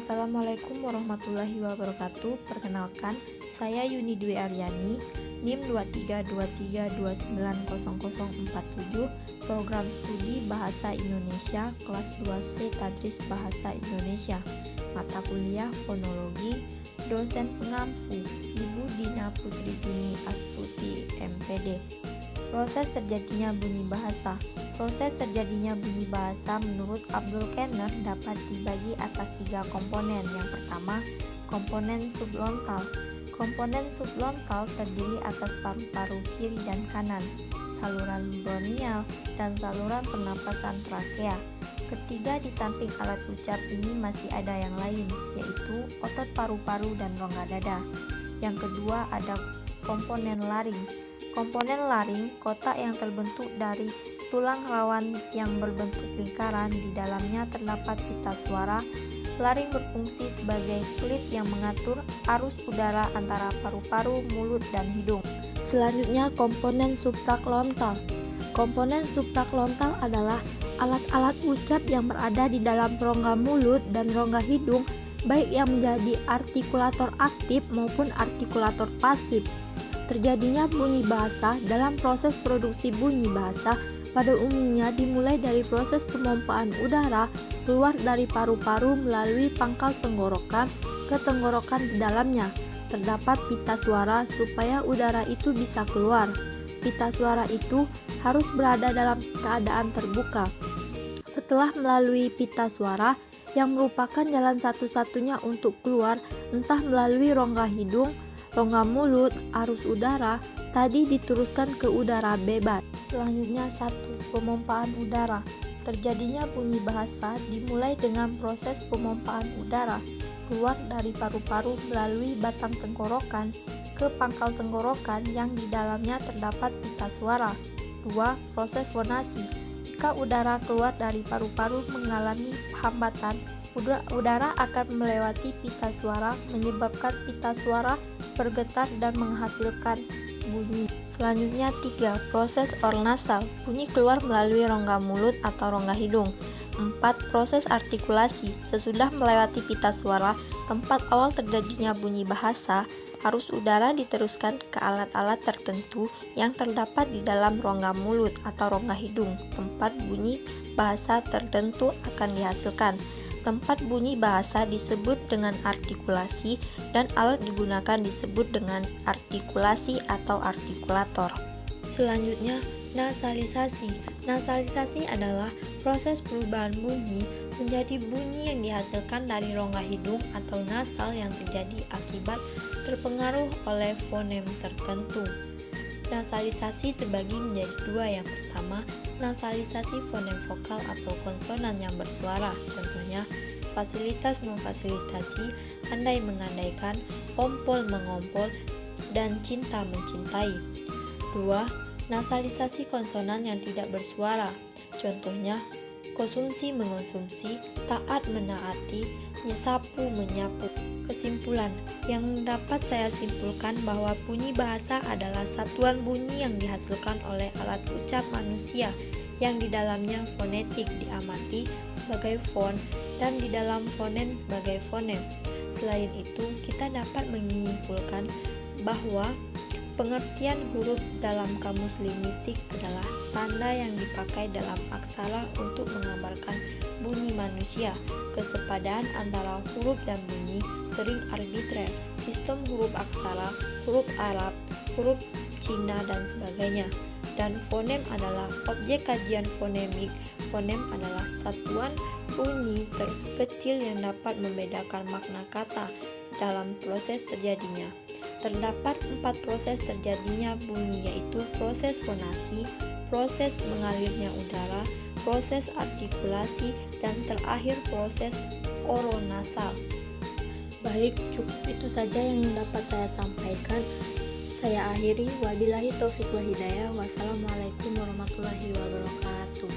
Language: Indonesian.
Assalamualaikum warahmatullahi wabarakatuh. Perkenalkan, saya Yuni Dwi Aryani, NIM 2323290047, Program Studi Bahasa Indonesia, Kelas 2C Tadris Bahasa Indonesia, Mata Kuliah Fonologi, Dosen Pengampu, Ibu Dina Putri Juni Astuti, MPD. Proses terjadinya bunyi bahasa. Proses terjadinya bunyi bahasa menurut Abdul Kenner dapat dibagi atas 3 komponen. Yang pertama, komponen sublontal. Komponen sublontal terdiri atas paru-paru kiri dan kanan, saluran bronial, dan saluran pernapasan trakea. Ketiga, di samping alat ucap ini masih ada yang lain, yaitu otot paru-paru dan rongga dada. Yang kedua, ada komponen laring. Komponen laring, kotak yang terbentuk dari tulang rawan yang berbentuk lingkaran, di dalamnya terdapat pita suara. Laring berfungsi sebagai klip yang mengatur arus udara antara paru-paru, mulut, dan hidung. Selanjutnya, komponen supraklontal. Komponen supraklontal adalah alat-alat ucap yang berada di dalam rongga mulut dan rongga hidung, baik yang menjadi artikulator aktif maupun artikulator pasif. Terjadinya bunyi bahasa dalam proses produksi bunyi bahasa pada umumnya dimulai dari proses pemompaan udara keluar dari paru-paru melalui pangkal tenggorokan ke tenggorokan di dalamnya. Terdapat pita suara supaya udara itu bisa keluar. Pita suara itu harus berada dalam keadaan terbuka. Setelah melalui pita suara, yang merupakan jalan satu-satunya untuk keluar, entah melalui rongga hidung, rongga mulut, arus udara, tadi diteruskan ke udara bebas. Selanjutnya, 1. Pemompaan udara. Terjadinya bunyi bahasa dimulai dengan proses pemompaan udara keluar dari paru-paru melalui batang tenggorokan ke pangkal tenggorokan yang di dalamnya terdapat pita suara. 2. Proses fonasi. Jika udara keluar dari paru-paru mengalami hambatan, udara akan melewati pita suara, menyebabkan pita suara bergetar dan menghasilkan bunyi. Selanjutnya 3. Proses ornasal. Bunyi keluar melalui rongga mulut atau rongga hidung. 4. Proses artikulasi. Sesudah melewati pita suara, tempat awal terjadinya bunyi bahasa, arus udara diteruskan ke alat-alat tertentu yang terdapat di dalam rongga mulut atau rongga hidung. Tempat bunyi bahasa tertentu akan dihasilkan. Tempat bunyi bahasa disebut dengan artikulasi dan alat digunakan disebut dengan artikulasi atau artikulator. Selanjutnya, nasalisasi. Nasalisasi adalah proses perubahan bunyi menjadi bunyi yang dihasilkan dari rongga hidung atau nasal yang terjadi akibat terpengaruh oleh fonem tertentu. Nasalisasi terbagi menjadi 2. Yang pertama, nasalisasi fonem vokal atau konsonan yang bersuara. Contohnya, fasilitas memfasilitasi, andai mengandaikan, ompol mengompol, dan cinta mencintai. 2. Nasalisasi konsonan yang tidak bersuara. Contohnya, konsumsi mengonsumsi, taat menaati, sapu menyapu. Kesimpulan yang dapat saya simpulkan bahwa bunyi bahasa adalah satuan bunyi yang dihasilkan oleh alat ucap manusia yang di dalamnya fonetik diamati sebagai fon dan di dalam fonem sebagai fonem. Selain itu, kita dapat menyimpulkan bahwa pengertian huruf dalam kamus linguistik adalah tanda yang dipakai dalam aksara untuk menggambarkan bunyi manusia. Kesepadaan antara huruf dan bunyi sering arbitrer. Sistem huruf aksara, huruf Arab, huruf Cina, dan sebagainya. Dan fonem adalah objek kajian fonemik. Fonem adalah satuan bunyi terkecil yang dapat membedakan makna kata dalam proses terjadinya. Terdapat 4 proses terjadinya bunyi, yaitu proses fonasi, proses mengalirnya udara, proses artikulasi, dan terakhir proses oronasal. Baik, cukup itu saja yang dapat saya sampaikan. Saya akhiri, wabillahi taufiq wa hidayah. Wassalamualaikum warahmatullahi wabarakatuh.